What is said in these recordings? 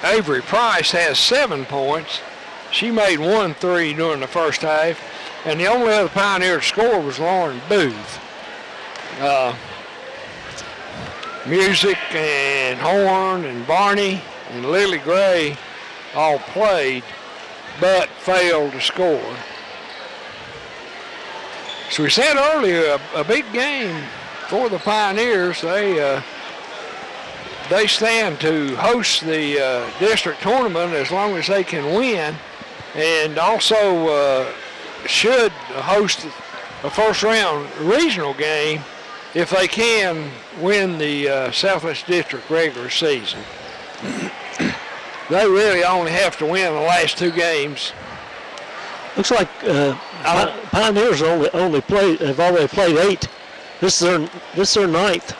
Avery Price has 7 points. She made 1 3 during the first half. And the only other Pioneer to score was Lauren Booth. Music and Horn and Barney and Lily Gray all played, but failed to score. So we said earlier, a big game for the Pioneers. They stand to host the district tournament as long as they can win, and also should host a first-round regional game if they can win the Southwest District regular season. They really only have to win the last 2 games. Looks like Pioneers have already played 8. This is their 9th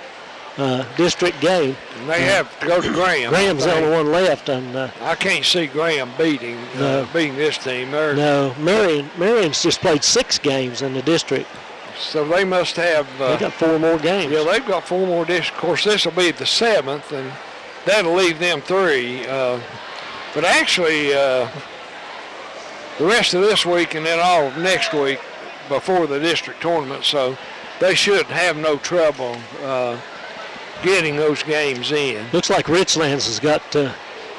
district game. And they have to go to Graham. Graham's the only one left, and I can't see Graham beating this team. No, Marion's just played 6 games in the district. So they must have. They got 4 more games. Yeah, they've got 4 more districts. Of course, this will be the 7th, and that'll leave them 3. But actually, the rest of this week and then all of next week before the district tournament, so they should have no trouble getting those games in. Looks like Richlands has got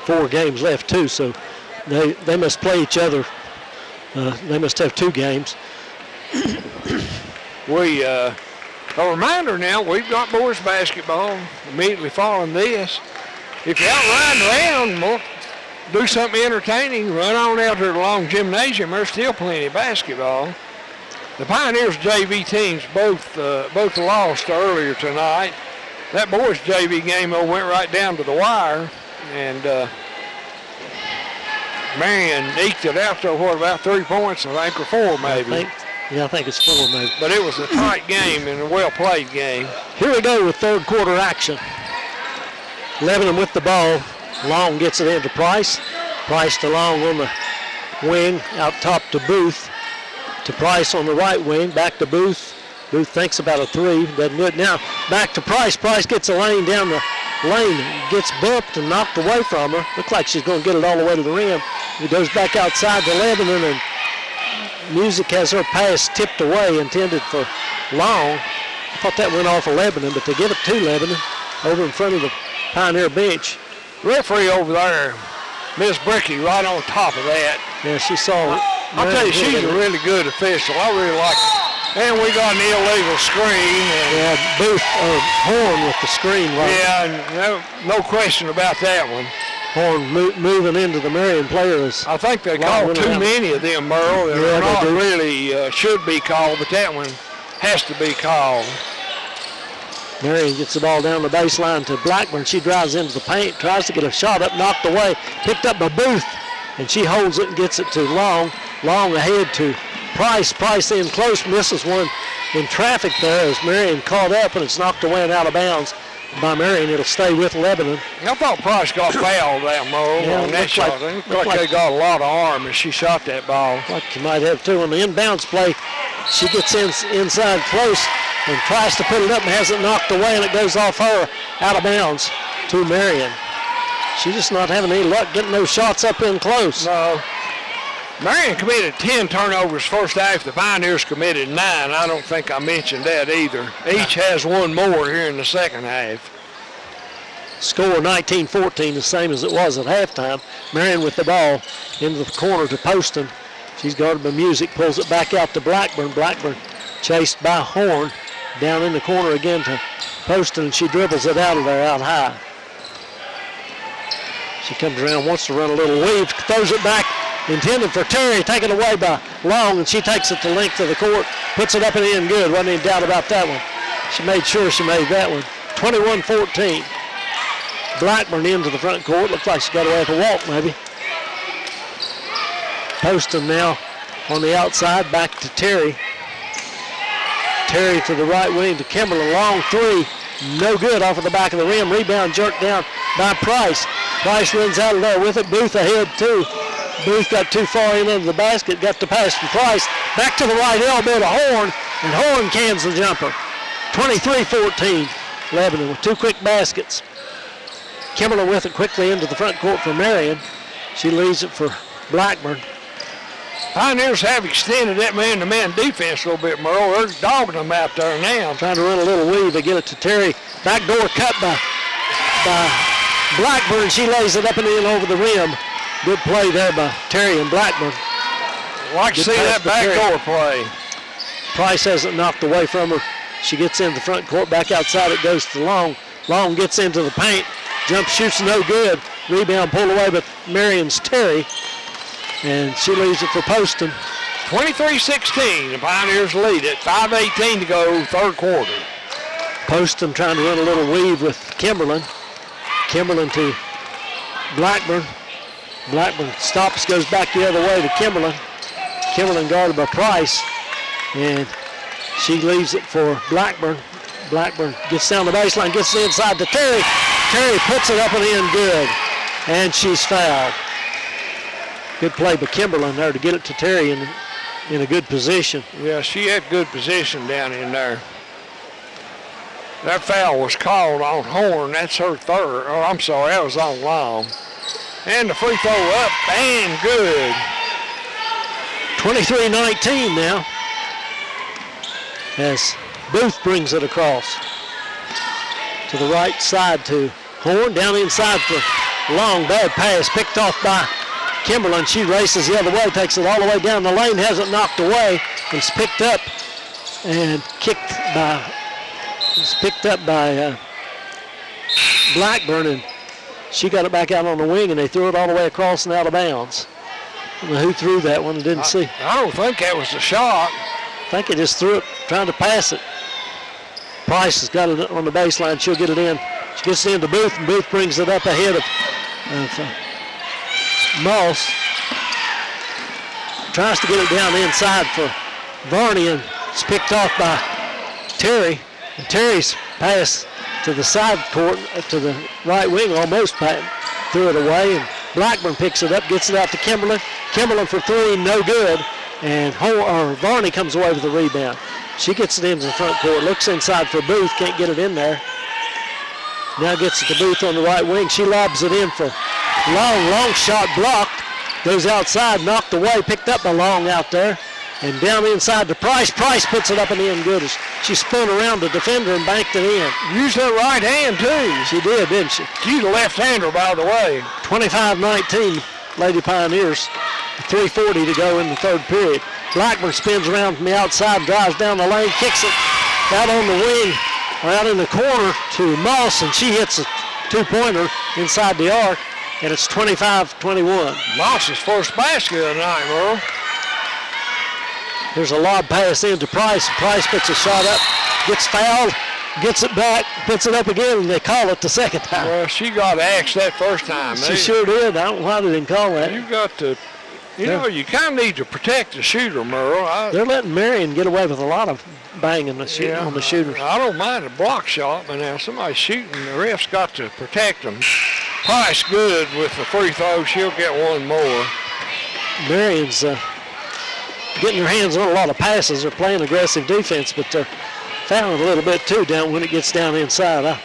4 games left too, so they must play each other. They must have 2 games. A reminder now, we've got boys basketball immediately following this. If you're out riding around, well, do something entertaining, run on out to the long gymnasium. There's still plenty of basketball. The Pioneers JV teams both lost earlier tonight. That boys JV game went right down to the wire, and Marion eked it out to about 3 points, I think, or 4 maybe. I think it's 4 maybe. But it was a tight game and a well-played game. Here we go with third quarter action. Lebanon with the ball. Long gets it into Price. Price to Long on the wing, out top to Booth. To Price on the right wing, back to Booth. Booth thinks about a 3, doesn't do it now. Back to Price. Price gets a lane down the lane, gets bumped and knocked away from her. Looks like she's going to get it all the way to the rim. It goes back outside to Lebanon, and Music has her pass tipped away, intended for Long. I thought that went off of Lebanon, but they give it to Lebanon over in front of the Pioneer bench. Referee over there, Miss Bricky, right on top of that. Yeah, she saw it. I'll tell you, she's a really good official. I really like her. And we got an illegal screen. Yeah, Booth Horn with the screen. Right. Yeah, no question about that one. Horn moving into the Marion players. I think they called too many of them, Merle. They're not really should be called, but that one has to be called. Marion gets the ball down the baseline to Blackburn. She drives into the paint, tries to get a shot up, knocked away, picked up by Booth, and she holds it and gets it to Long. Long ahead to Price. Price in close, misses one in traffic there as Marion caught up, and it's knocked away and out of bounds by Marion. It'll stay with Lebanon. I thought Price got fouled that on that shot. It looked like they got a lot of arm as she shot that ball. Like you might have too. On the inbounds play, she gets inside close and tries to put it up and has it knocked away, and it goes off her out of bounds to Marion. She's just not having any luck getting those shots up in close. No. Marion committed 10 turnovers first half. The Pioneers committed 9. I don't think I mentioned that either. Each has one more here in the second half. Score 19-14, the same as it was at halftime. Marion with the ball into the corner to Poston. She's guarded by Music, pulls it back out to Blackburn. Blackburn chased by Horn. Down in the corner again to Poston, and she dribbles it out of there, out high. She comes around, wants to run a little weave, throws it back, intended for Terry, taken away by Long, and she takes it the length of the court, puts it up and in good. Wasn't any doubt about that one. She made sure she made that one. 21-14. Blackburn into the front court. Looks like she got away with a walk, maybe. Poston now on the outside, back to Terry. Terry to the right wing to Kimberly. Long 3, no good off of the back of the rim. Rebound jerked down by Price. Price runs out of there with it. Booth ahead too. Booth got too far in under the basket, got the pass from Price. Back to the right elbow to Horn, and Horn cans the jumper. 23-14, Lebanon with 2 quick baskets. Kimberlin with it quickly into the front court for Marion. She leaves it for Blackburn. Pioneers have extended that man-to-man defense a little bit, Merle. They're dogging them out there now. Trying to run a little weave. They get it to Terry. Backdoor cut by Blackburn. She lays it up and in over the rim. Good play there by Terry and Blackburn. Like to see that backdoor play. Price hasn't knocked away from her. She gets in the front court. Back outside it goes to Long. Long gets into the paint. Jump shoots no good. Rebound pulled away by Marion's Terry. And she leaves it for Poston. 23-16. The Pioneers lead it. 5:18 to go, third quarter. Poston trying to run a little weave with Kimberlin. Kimberlin to Blackburn. Blackburn stops, goes back the other way to Kimberlin. Kimberlin guarded by Price. And she leaves it for Blackburn. Blackburn gets down the baseline, gets it inside to Terry. Terry puts it up and in good. And she's fouled. Good play by Kimberlin there to get it to Terry in a good position. Yeah, she had good position down in there. That foul was called on Horn. That's her third. Oh, I'm sorry, that was on Long. And the free throw up and good. 23-19 now. As Booth brings it across to the right side to Horn. Down inside for Long. Bad pass picked off by Kimberlin. She races the other way, takes it all the way down the lane, has it knocked away. It's picked up and kicked by. It's picked up by Blackburn, and she got it back out on the wing, and they threw it all the way across and out of bounds. I don't know who threw that one. I didn't see. I don't think that was a shot. I think it just threw it, trying to pass it. Price has got it on the baseline. She'll get it in. She gets it into Booth, and Booth brings it up ahead of Moss. Tries to get it down the inside for Varney, and it's picked off by Terry. And Terry's pass to the side court, to the right wing, almost threw it away. And Blackburn picks it up, gets it out to Kimberlin. Kimberlin for three, no good. And Varney comes away with the rebound. She gets it into the front court, looks inside for Booth, can't get it in there. Now gets it to Booth on the right wing. She lobs it in for Long. Long shot blocked. Goes outside, knocked away, picked up by Long out there. And down inside to Price. Price puts it up and in good. She spun around the defender and banked it in. Used her right hand, too. She did, didn't she? She's a left-hander, by the way. 25-19, Lady Pioneers. 3:40 to go in the third period. Blackburn spins around from the outside, drives down the lane, kicks it out on the wing, or out in the corner to Moss, and she hits a two-pointer inside the arc, and it's 25-21. Moss's first basket of the night, Merle. There's a lob pass in to Price. Price puts a shot up, gets fouled, gets it back, puts it up again, and they call it the second time. Well, she got axed that first time. She sure did. I don't know why they didn't call that. You got to, you kind of need to protect the shooter, Merle. They're letting Marion get away with a lot of banging on the shooters. I don't mind a block shot, but now somebody's shooting. The ref's got to protect them. Price good with the free throw. She'll get one more. Marion's getting their hands on a lot of passes. They're playing aggressive defense, but they're fouling a little bit too down when it gets down inside. I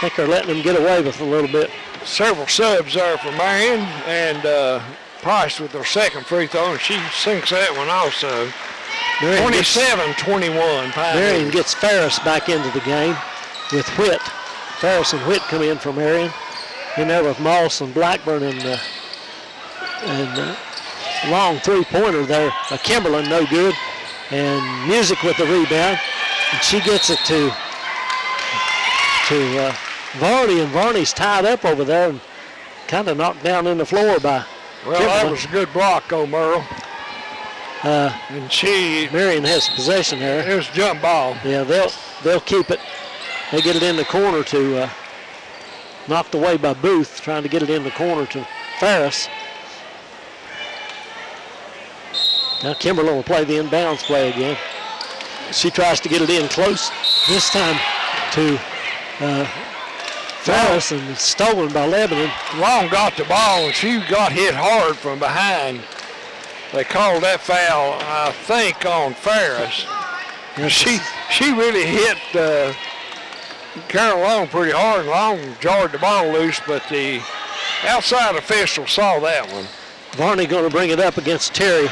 think they're letting them get away with a little bit. Several subs there for Marion, and Price with their second free throw, and she sinks that one also. 27-21. Marion gets Ferris back into the game with Whitt. Ferris and Whitt come in for Marion. In there with Moss and Blackburn and long three-pointer there by Kimberlin, no good. And Music with the rebound. And she gets it to Varney, and Varney's tied up over there and kind of knocked down in the floor by Kimberlin. That was a good block, Merle. And Marion has possession there. It was a jump ball. Yeah, they'll keep it. They get it in the corner to knocked away by Booth, trying to get it in the corner to Ferris. Now Kimberlin will play the inbounds play again. She tries to get it in close this time to Ferris, and it's stolen by Lebanon. Long got the ball, and she got hit hard from behind. They called that foul, I think, on Ferris. Yes. She really hit Carol Long pretty hard, and Long jarred the ball loose, but the outside official saw that one. Varney going to bring it up against Terry.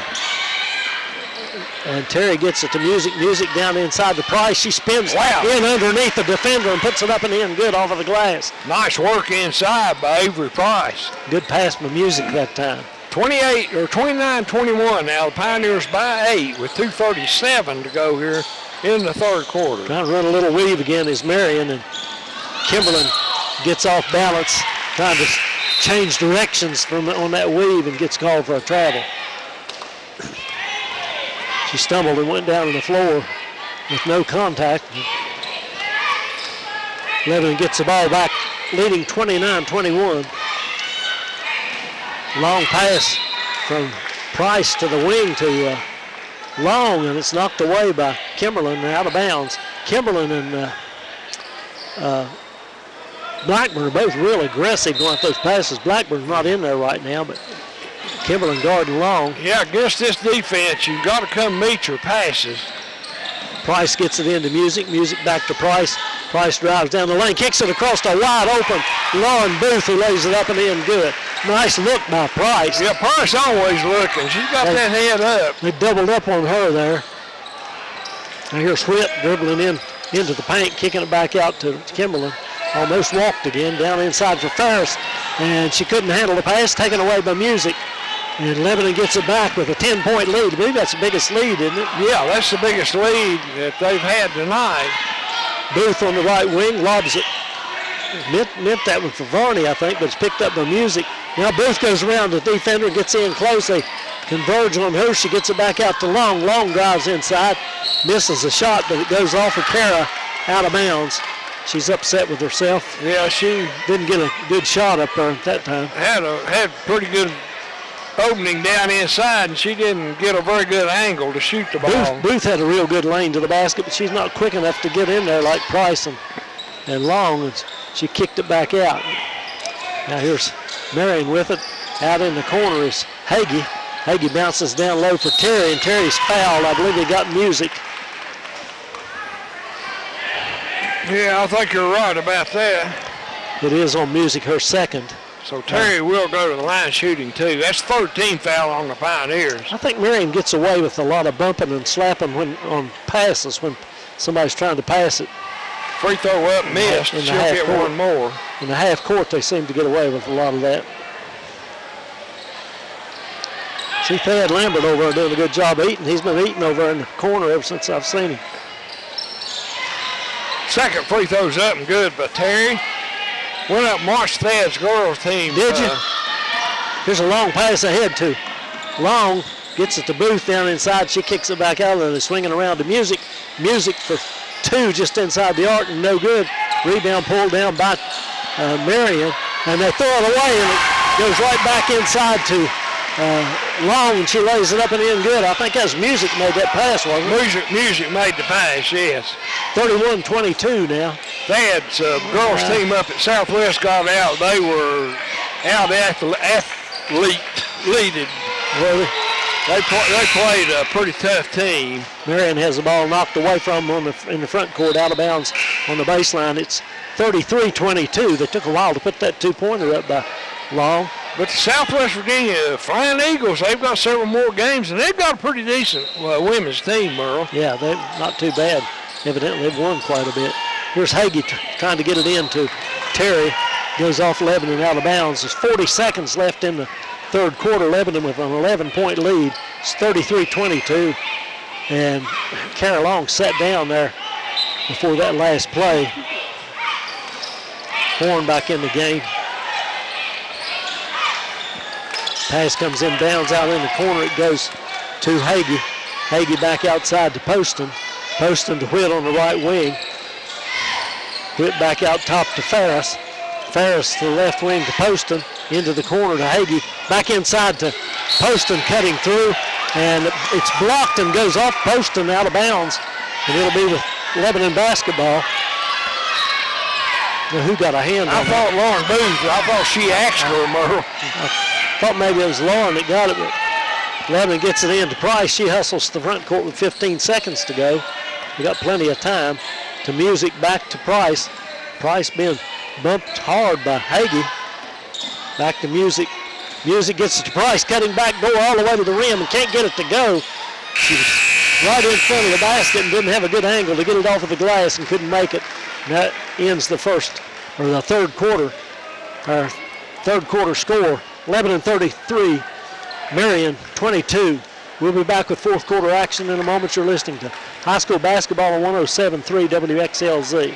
And Terry gets it to Music. Music down inside the Price. She spins in underneath the defender and puts it up and in good off of the glass. Nice work inside by Avery Price. Good pass by Music that time. 29-21 now. The Pioneers by 8 with 2:37 to go here in the third quarter. Trying to run a little weave again is Marion, and Kimberlin gets off balance, trying to change directions on that weave and gets called for a travel. She stumbled and went down on the floor with no contact. Lebanon gets the ball back, leading 29-21. Long pass from Price to the wing to Long, and it's knocked away by Kimberlin and out of bounds. Kimberlin and Blackburn are both real aggressive going at those passes. Blackburn's not in there right now, but Kimberlin guarding Long. Yeah, against this defense, you've got to come meet your passes. Price gets it into Music. Music back to Price. Price drives down the lane, kicks it across to wide open Lauren Booth, who lays it up and in good. Nice look by Price. Yeah, Price always looking. She's got that head up. They doubled up on her there. Now here's Whit dribbling in into the paint, kicking it back out to Kimberlin. Almost walked again, down inside for Ferris. And she couldn't handle the pass, taken away by Music. And Lebanon gets it back with a 10-point lead. I believe that's the biggest lead, isn't it? Yeah, that's the biggest lead that they've had tonight. Booth on the right wing, lobs it. Meant that one for Varney, I think, but it's picked up by Music. Now Booth goes around the defender, gets in close. They converge on her. She gets it back out to Long. Long drives inside, misses a shot, but it goes off of Kara out of bounds. She's upset with herself. Yeah, she didn't get a good shot up there at that time. Had pretty good opening down inside, and she didn't get a very good angle to shoot the ball. Booth had a real good lane to the basket, but she's not quick enough to get in there like Price and Long, and she kicked it back out. Now here's Marion with it. Out in the corner is Hagee. Hagee bounces down low for Terry, and Terry's fouled. I believe he got Music. Yeah, I think you're right about that. It is on Music, her second. So Terry will go to the line shooting too. That's 13 foul on the Pioneers. I think Marion gets away with a lot of bumping and slapping on passes when somebody's trying to pass it. Free throw up, missed. She'll get one more. In the half court, they seem to get away with a lot of that. See Thad Lambert over there doing a good job eating. He's been eating over in the corner ever since I've seen him. Second free throw's up and good, but Terry went up March Thad's girls team. Did you? Here's a long pass ahead to Long. Gets it to Booth down inside. She kicks it back out, and they're swinging around to Music. Music for two just inside the arc, and no good. Rebound pulled down by Marion, and they throw it away, and it goes right back inside to Long, and she lays it up and in good. I think that's Music made that pass, wasn't it? Music made the pass, yes. 31-22 now. Thad's girls team up at Southwest got out. They were out athleted. Well, they played a pretty tough team. Marion has the ball knocked away from them in the front court, out of bounds on the baseline. It's 33-22. They took a while to put that two-pointer up by Long. But the Southwest Virginia Flying Eagles, they've got several more games, and they've got a pretty decent women's team, Merle. Yeah, they're not too bad. Evidently, they've won quite a bit. Here's Hagee trying to get it into Terry. Goes off Lebanon out of bounds. There's 40 seconds left in the third quarter. Lebanon with an 11-point lead. It's 33-22. And Kara Long sat down there before that last play. Horn back in the game. Pass comes in, bounds out in the corner. It goes to Hagee. Hagee back outside to Poston. Poston to Whit on the right wing. Whit back out top to Ferris. Ferris to the left wing to Poston. Into the corner to Hagee. Back inside to Poston, cutting through. And it's blocked and goes off Poston out of bounds. And it'll be with Lebanon basketball. Now, who got a hand on I thought Lauren Booth. I thought she asked her, Merle. I thought maybe it was Lauren that got it, but Lebanon gets it in to Price. She hustles to the front court with 15 seconds to go. We got plenty of time. To Music, back to Price. Price being bumped hard by Hagee. Back to Music. Music gets it to Price, cutting back door all the way to the rim and can't get it to go. She was right in front of the basket and didn't have a good angle to get it off of the glass and couldn't make it. And that ends the third quarter. Our third quarter score. Lebanon 33, Marion 22. We'll be back with fourth quarter action in a moment. You're listening to high school basketball on 107.3 WXLZ.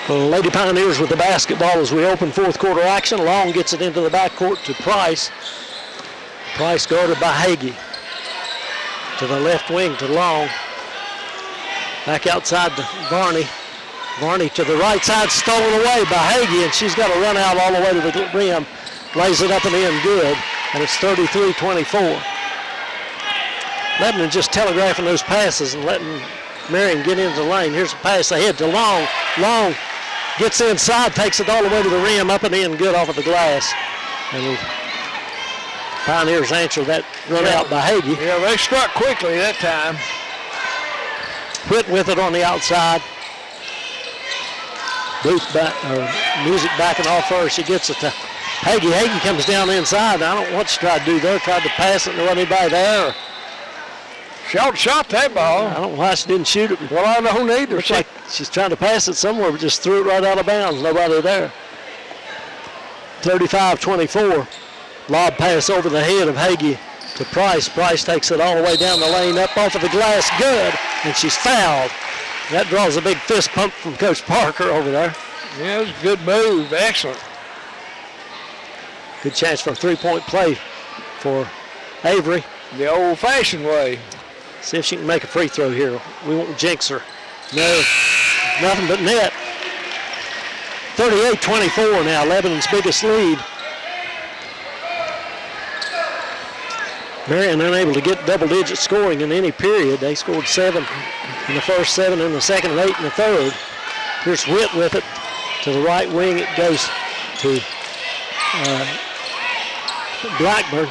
The Lady Pioneers with the basketball as we open fourth quarter action. Long gets it into the backcourt to Price. Price guarded by Hagee. To the left wing to Long. Back outside to Varney. Varney to the right side, stolen away by Hagee, and she's got to run out all the way to the rim. Lays it up and in good, and it's 33-24. Lebanon just telegraphing those passes and letting Marion get into the lane. Here's a pass ahead to Long. Long gets inside, takes it all the way to the rim, up and in good off of the glass. And the Pioneers answer that run out by Hagee. Yeah, they struck quickly that time. Whit with it on the outside. Booth back, or Music backing off her. She gets it to Hagee. Hagee comes down inside. I don't know what she tried to do there. Tried to pass it and there wasn't anybody there. She ought to shot that ball. I don't know why she didn't shoot it. Well, I don't either. Looks like she's trying to pass it somewhere, but just threw it right out of bounds. Nobody there. 35-24. Lob pass over the head of Hagee to Price. Price takes it all the way down the lane, up off of the glass. Good. And she's fouled. That draws a big fist pump from Coach Parker over there. Yeah, it was a good move. Excellent. Good chance for a three-point play for Avery. The old-fashioned way. See if she can make a free throw here. We won't jinx her. No, nothing but net. 38-24 now, Lebanon's biggest lead. Marion unable to get double-digit scoring in any period. They scored 7 in the first, 7 in the second, and 8 in the third. Here's Witt with it to the right wing. It goes to Blackburn.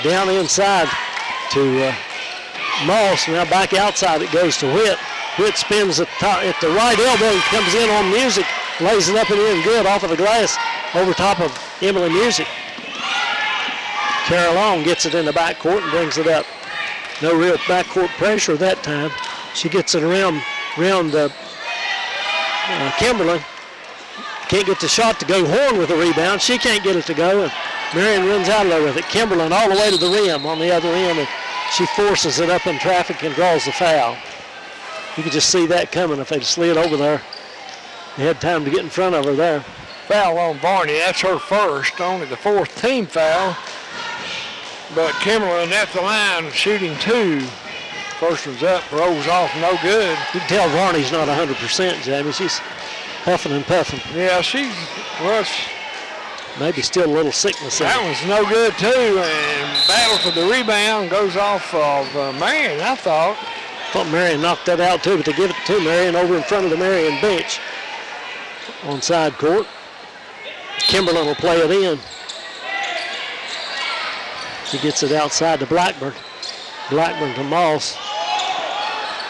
Down inside to Moss. Now back outside it goes to Witt. Witt spins at the right elbow and comes in on Music. Lays it up and in good off of the glass over top of Emily Music. Kara Long gets it in the backcourt and brings it up. No real backcourt pressure that time. She gets it around Kimberlin. Can't get the shot to go. Horn with the rebound. She can't get it to go. And Marion runs out of there with it. Kimberlin all the way to the rim on the other end. And she forces it up in traffic and draws the foul. You could just see that coming if they'd slid over there. They had time to get in front of her there. Foul on Varney. That's her first. Only the fourth team foul. But Kimberlin at the line shooting 2. First one's up, rolls off, no good. You can tell Varney's not 100%, Jamie. She's huffing and puffing. Yeah, maybe still a little sickness. That one's no good too, and battle for the rebound goes off of Marion, I thought. Thought Marion knocked that out too, but they give it to Marion over in front of the Marion bench on side court. Kimberlin will play it in. She gets it outside to Blackburn. Blackburn to Moss.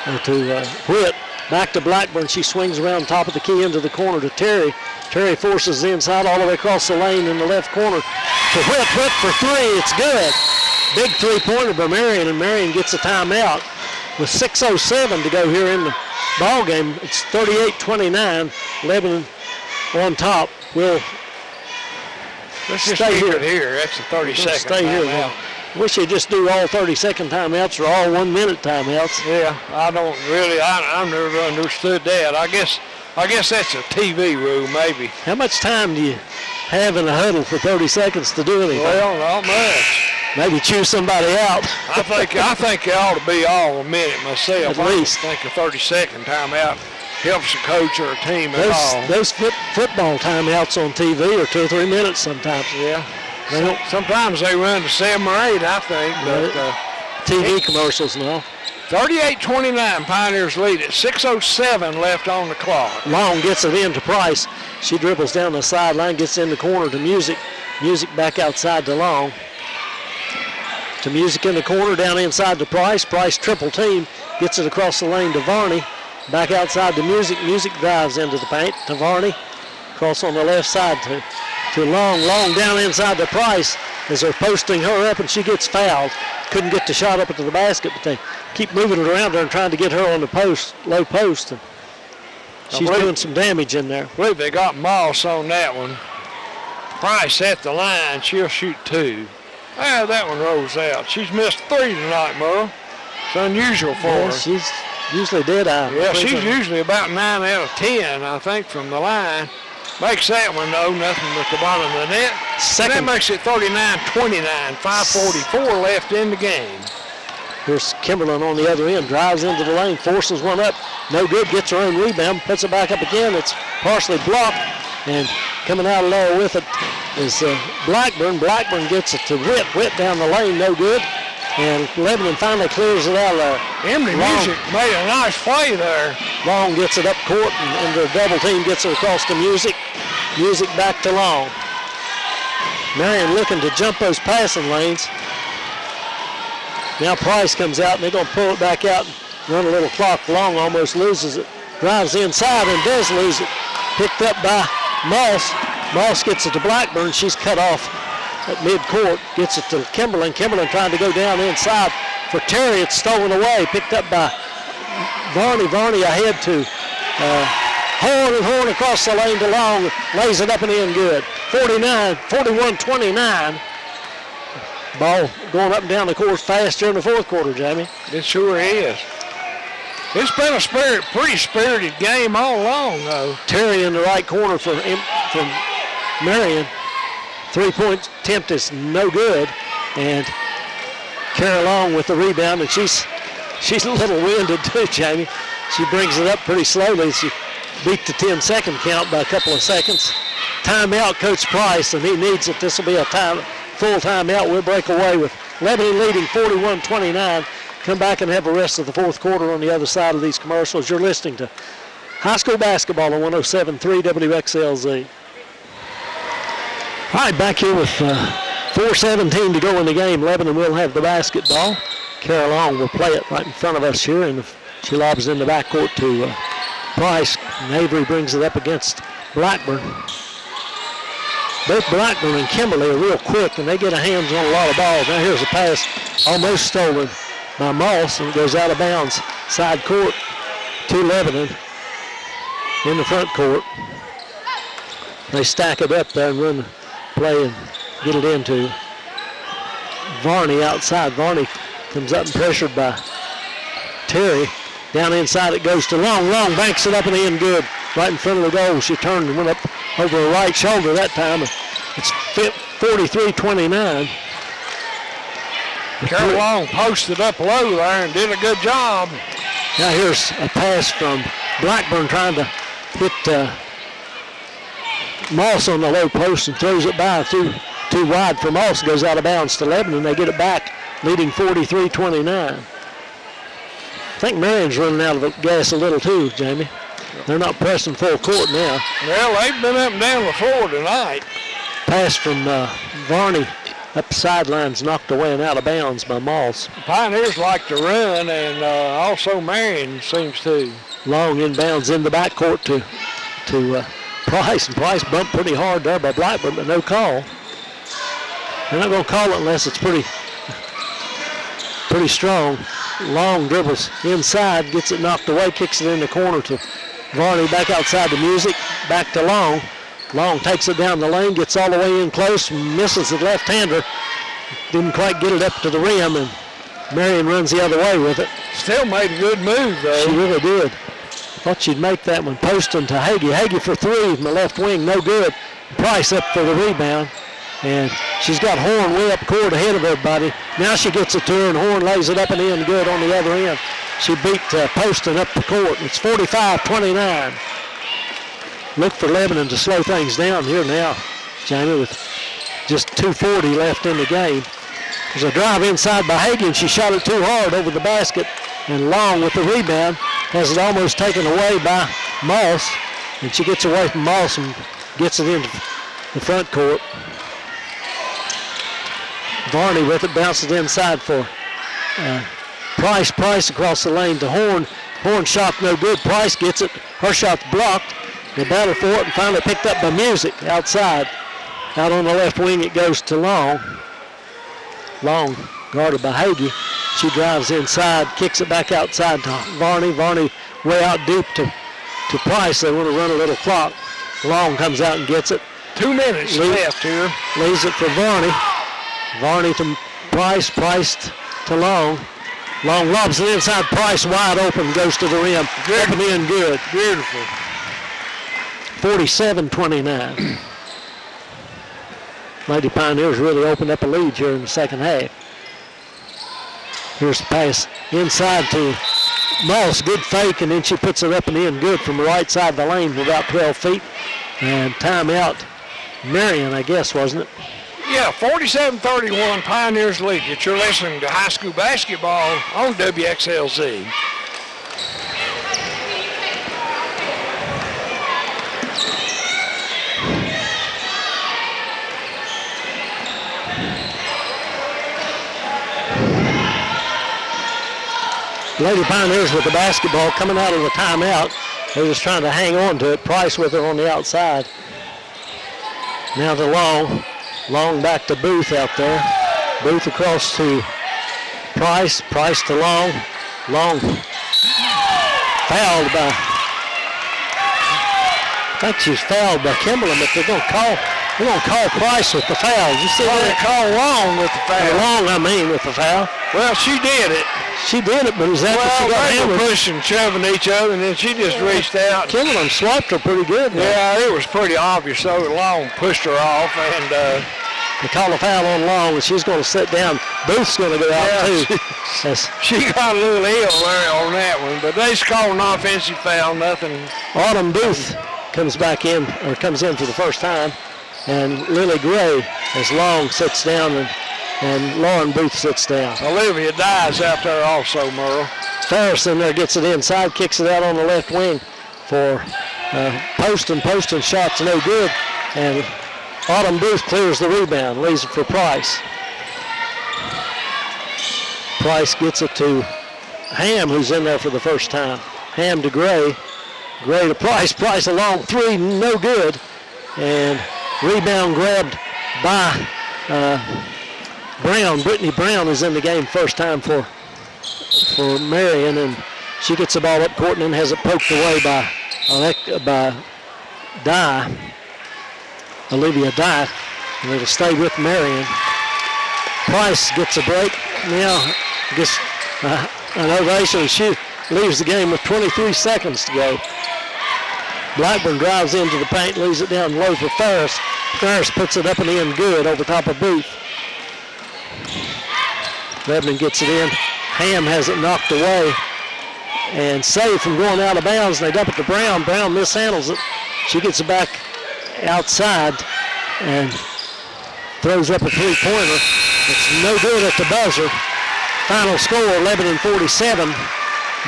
Or to Whit. Back to Blackburn. She swings around top of the key into the corner to Terry. Terry forces the inside all the way across the lane in the left corner to Whit. Whit for 3. It's good. Big three-pointer by Marion, and Marion gets a timeout with 6:07 to go here in the ball game. It's 38-29. Lebanon on top. Let's just stay here. That's a 30-second stay timeout. Here. Wish they'd just do all 30-second timeouts or all 1-minute timeouts. Yeah, I don't really. I've never understood that. I guess that's a TV rule, maybe. How much time do you have in a huddle for 30 seconds to do anything? Well, not much. Maybe choose somebody out. I think it ought to be all a minute myself. At least. I think a 30-second timeout helps a coach or a team at all. Those football timeouts on TV are 2 or 3 minutes sometimes. Yeah. Sometimes they run to 7 or 8, I think. But TV commercials now. 38-29, Pioneers lead it. 6:07 left on the clock. Long gets it in to Price. She dribbles down the sideline, gets in the corner to Music. Music back outside to Long. To Music in the corner, down inside to Price. Price triple team, gets it across the lane to Varney. Back outside to Music. Music drives into the paint to Varney. Cross on the left side to Long. Long down inside to Price as they're posting her up and she gets fouled. Couldn't get the shot up into the basket, but they keep moving it around there and trying to get her on the post, low post. And she's doing some damage in there. I believe they got Moss on that one. Price at the line. She'll shoot 2. That one rolls out. She's missed 3 tonight, Merle. It's unusual for her. She's usually dead-eye. Yeah, she's usually about 9 out of 10, I think, from the line. Makes that one, though, nothing but the bottom of the net. That makes it 39-29, 5:44 left in the game. Here's Kimberlin on the other end, drives into the lane, forces one up, no good, gets her own rebound, puts it back up again. It's partially blocked, and coming out low with it is Blackburn. Blackburn gets it to Witt. Witt down the lane, no good. And Lebanon finally clears it out there. Emory Music made a nice play there. Long gets it up court, and the double team gets it across to Music. Music back to Long. Marion looking to jump those passing lanes. Now Price comes out, and they're going to pull it back out and run a little clock. Long almost loses it. Drives inside and does lose it. Picked up by Moss. Moss gets it to Blackburn. She's cut off at mid-court, gets it to Kimberlin. Kimberlin trying to go down inside for Terry. It's stolen away, picked up by Varney. Varney ahead to Horn, and Horn across the lane to Long. Lays it up and in good. 41-29. Ball going up and down the court fast during the fourth quarter, Jamie. It sure is. It's been a pretty spirited game all along, though. Terry in the right corner from Marion. 3-point attempt is no good, and Carrie Long with the rebound, and she's a little winded too, Jamie. She brings it up pretty slowly. She beat the 10-second count by a couple of seconds. Timeout, Coach Price, and he needs it. This will be a full timeout. We'll break away with Lebanon leading 41-29. Come back and have the rest of the fourth quarter on the other side of these commercials. You're listening to high school basketball on 107.3 WXLZ. All right, back here with 4:17 to go in the game. Lebanon will have the basketball. Carol Long will play it right in front of us here, and she lobs in the backcourt to Price. And Avery brings it up against Blackburn. Both Blackburn and Kimberly are real quick, and they get a hands on a lot of balls. Now here's a pass almost stolen by Moss, and it goes out of bounds. Side court to Lebanon in the front court. They stack it up there and run play and get it into Varney outside. Varney comes up and pressured by Terry. Down inside it goes to Long. Long banks it up and in good. Right in front of the goal. She turned and went up over her right shoulder that time. It's 43-29. Carol Long posted up low there and did a good job. Now here's a pass from Blackburn trying to hit Moss on the low post and throws it by too wide for Moss. Goes out of bounds to Lebanon. They get it back, leading 43-29. I think Marion's running out of gas a little too, Jamie. They're not pressing full court now. Well, they've been up and down the floor tonight. Pass from Varney up the sidelines, knocked away and out of bounds by Moss. Pioneers like to run, and also Marion seems to. Long inbounds in the backcourt to Price, and Price bumped pretty hard there by Blackburn, but no call. They're not going to call it unless it's pretty strong. Long dribbles inside, gets it knocked away, kicks it in the corner to Varney, back outside the Music, back to Long. Long takes it down the lane, gets all the way in close, misses the left-hander. Didn't quite get it up to the rim, and Marion runs the other way with it. Still made a good move, though. She really did. Thought she'd make that one. Poston to Hagee. Hagee for three from the left wing, no good. Price up for the rebound. And she's got Horn way up court ahead of everybody. Now she gets it to her, and Horn lays it up and in good on the other end. She beat Poston up the court. It's 45-29. Look for Lebanon to slow things down here now, Jamie, with just 2:40 left in the game. There's a drive inside by Hagee, and she shot it too hard over the basket. And Long with the rebound has it almost taken away by Moss. And she gets away from Moss and gets it into the front court. Varney with it, bounces inside for Price. Price across the lane to Horn. Horn shot no good. Price gets it. Her shot's blocked. They battle for it and finally picked up by Music outside. Out on the left wing it goes to Long. Long guarded by Hagee. She drives inside, kicks it back outside to Varney. Varney way out deep to Price. They want to run a little clock. Long comes out and gets it. 2 minutes left here. Leaves it for Varney. Varney to Price. Price to Long. Long lobs it inside. Price wide open, goes to the rim. Good. Up and in good. Beautiful. 47-29. Lady Pioneers really opened up a lead here in the second half. Here's the pass inside to Moss. Good fake, and then she puts it up and in good from the right side of the lane for about 12 feet. And timeout, Marion, I guess, wasn't it? Yeah, 47-31, Pioneers lead. You're listening to high school basketball on WXLZ. Lady Pioneers with the basketball coming out of the timeout. They're just trying to hang on to it. Price with it on the outside. Now to Long. Long back to Booth out there. Booth across to Price. Price to Long. Long fouled by, I think she's fouled by Kimberlin, but they're going to call Price with the foul. Did you see that? They call Long with the foul. Long, with the foul. Well, she did it. She did it, but is that what she got hammered? They were pushing, shoving each other, and then she just reached out. Kimberlin swiped her pretty good. Yeah, it was pretty obvious. So Long pushed her off, and they call a foul on Long, and she's going to sit down. Booth's going to go out too. She got a little ill there on that one, but they called an offensive foul. Nothing. Autumn Booth comes in for the first time, and Lily Gray as Long sits down and Lauren Booth sits down. Olivia Dye's out there also, Merle. Ferris in there gets it inside, kicks it out on the left wing for Poston. Poston shots no good, and Autumn Booth clears the rebound, leaves it for Price. Price gets it to Ham, who's in there for the first time. Ham to Gray. Gray to Price. Price a long three, no good. And rebound grabbed by Brown. Brittany Brown is in the game first time for Marion, and she gets the ball up court and then has it poked away by Dye, Olivia Dye, and it'll stay with Marion. Price gets a break. Now gets an ovation. She leaves the game with 23 seconds to go. Blackburn drives into the paint, leaves it down low for Ferris. Ferris puts it up and in good over top of Booth. Lebanon gets it in. Ham has it knocked away and saved from going out of bounds. They dump it to Brown. Brown mishandles it. She gets it back outside and throws up a three-pointer. It's no good at the buzzer. Final score, Lebanon 47,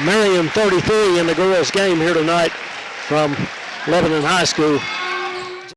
Marion 33 in the girls' game here tonight from Lebanon High School.